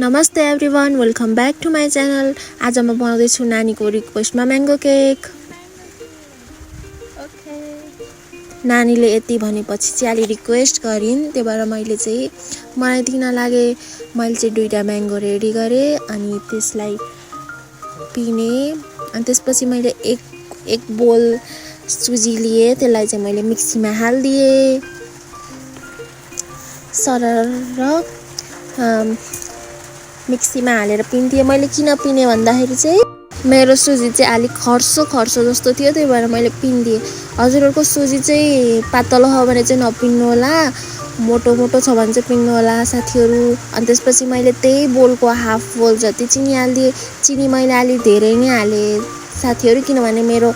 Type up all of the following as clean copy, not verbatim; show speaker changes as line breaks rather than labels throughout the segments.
नमस्ते everyone, welcome back to my channel. आज म बनाउँदैछु नानीको रिक्वेस्टमा म्याङ्गो केक। नानीले यति भनेपछि चाहिँ अलि रिक्वेस्ट गरिन्, त्यही भएर मैले चाहिँ बनाइदिन लागे। मैले चाहिँ 2टा म्याङ्गो रेडी गरेँ अनि त्यसलाई पिने। अनि त्यसपछि मैले एक बोल सुजी लिए, त्यसलाई चाहिँ मैले मिक्सीमा हालिदिएँ सरर मिक्सीमा हालेर पिन्थेँ। मैले किन पिने भन्दाखेरि चाहिँ मेरो सुजी चाहिँ अलिक खर्सो जस्तो थियो, त्यही भएर मैले पिन्दिएँ। हजुरहरूको सुजी चाहिँ पातलो हो भने चाहिँ नपिन्नु होला, मोटो छ भने चाहिँ पिन्नु होला साथीहरू। अनि त्यसपछि मैले त्यही बोलको हाफ बोल जति चिनी हालिदिएँ। चिनी मैले अलिक धेरै नै हालेँ साथीहरू, किनभने मेरो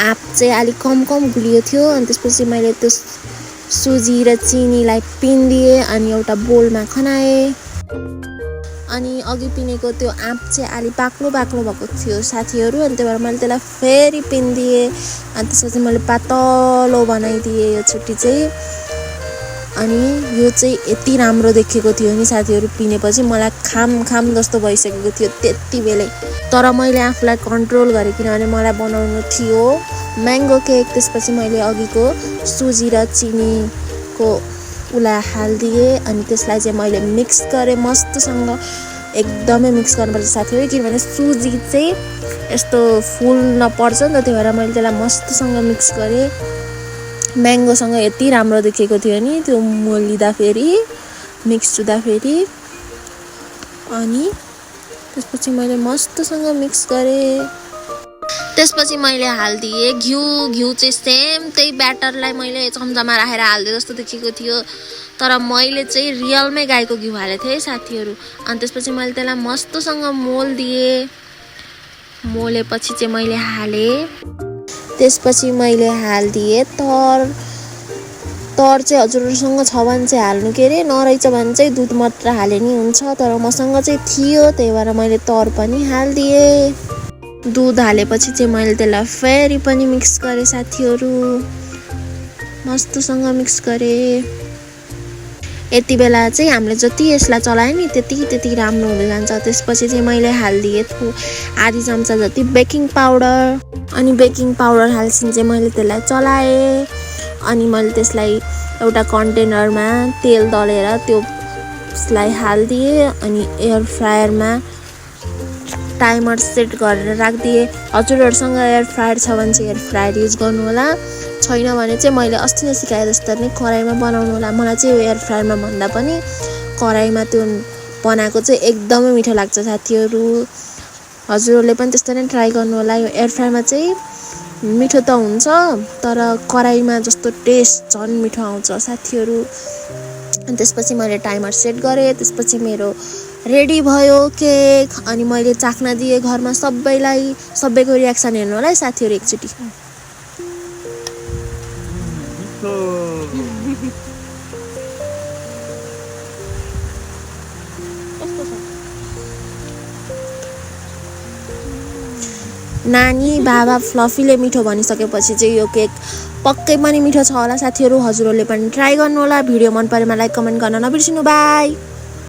आँप चाहिँ अलिक कम गुलियो थियो। अनि त्यसपछि मैले त्यो सुजी र चिनीलाई पिन्दिएँ अनि एउटा बोलमा खनाएँ। अनि अघि पिनेको त्यो आँप चाहिँ अलि बाक्लो भएको थियो साथीहरू, अनि त्यही भएर मैले त्यसलाई फेरि पिन्दिएँ। अनि त्यसपछि मैले पातलो बनाइदिएँ यो छुट्टी चाहिँ। अनि यो चाहिँ यति राम्रो देखेको थियो नि साथीहरू, पिनेपछि मलाई खाम जस्तो भइसकेको थियो त्यति बेलै। तर मैले आफूलाई कन्ट्रोल गरेँ किनभने मलाई बनाउनु थियो म्याङ्गो केक। त्यसपछि मैले अघिको सुजी र चिनीको उसलाई हालिदिएँ अनि त्यसलाई चाहिँ मैले मिक्स गरेँ मस्तसँग। एकदमै मिक्स गर्नुपर्छ साथीहरू, किनभने सुजी चाहिँ यस्तो फुल नपर्छ नि त, त्यही भएर मैले त्यसलाई मस्तसँग मिक्स गरेँ। म्याङ्गोसँग यति राम्रो देखेको थियो नि त्यो मोलिँदाखेरि, मिक्स हुँदाखेरि। अनि त्यसपछि मैले मस्तसँग मिक्स गरेँ। त्यसपछि मैले हालिदिएँ घिउ चाहिँ सेम त्यही ब्याटरलाई मैले चम्चामा राखेर हालिदिएँ जस्तो देखेको थियो, तर मैले चाहिँ रियलमै गाईको घिउ हालेको थिएँ साथीहरू। अनि त्यसपछि मैले त्यसलाई मस्तसँग मोलिदिएँ। मोलेपछि चाहिँ मैले हालेँ। त्यसपछि मैले हालिदिएँ तर चाहिँ हजुरहरूसँग छ भने चाहिँ हाल्नु के अरे, नरहेछ भने चाहिँ दुध मात्र हाले नि हुन्छ, तर मसँग चाहिँ थियो त्यही भएर मैले तर पनि हालिदिएँ। दुध हालेपछि चाहिँ मैले त्यसलाई फेरि पनि मिक्स गरेँ साथीहरू, मस्तसँग मिक्स गरेँ। यति बेला चाहिँ हामीले जति यसलाई चलायो नि त्यति राम्रो हुँदै जान्छ। त्यसपछि चाहिँ मैले हालिदिएँ आधी चम्चा जति बेकिङ पाउडर। अनि बेकिङ पाउडर हाल्छिन् चाहिँ मैले त्यसलाई चलाएँ। अनि मैले त्यसलाई एउटा कन्टेनरमा तेल दलेर त्यसलाई हालिदिएँ अनि एयर फ्रायरमा टाइमर सेट गरेर राखिदिएँ। हजुरहरूसँग एयर फ्रायर छ भने चाहिँ एयर फ्रायर युज गर्नु होला, छैन भने चाहिँ मैले अस्ति नै सिकाए जस्तो नै कराईमा बनाउनु होला। मलाई चाहिँ एयर फ्रायरमा भन्दा पनि कराईमा त्यो बनाएको चाहिँ एकदमै मिठो लाग्छ साथीहरू। हजुरहरूले पनि त्यस्तो नै ट्राई गर्नु होला। यो एयर फ्रायरमा चाहिँ मिठो त हुन्छ तर कराईमा जस्तो टेस्ट झन् मिठो आउँछ साथीहरू। अनि त्यसपछि मैले टाइमर सेट गरेँ। त्यसपछि मेरो रेडी भयो केक। अनि मैले चाख्न दिएँ घरमा सबैलाई। सबैको रियाक्सन हेर्नु होला है साथीहरू एकचोटि। नानी बाबा फ्लफीले मिठो भनिसकेपछि चाहिँ यो केक पक्कै पनि मिठो छ होला साथीहरू। हजुरहरूले पनि ट्राई गर्नु होला। भिडियो मन परेमा लाइक कमेन्ट गर्न नबिर्सिनु। बाई।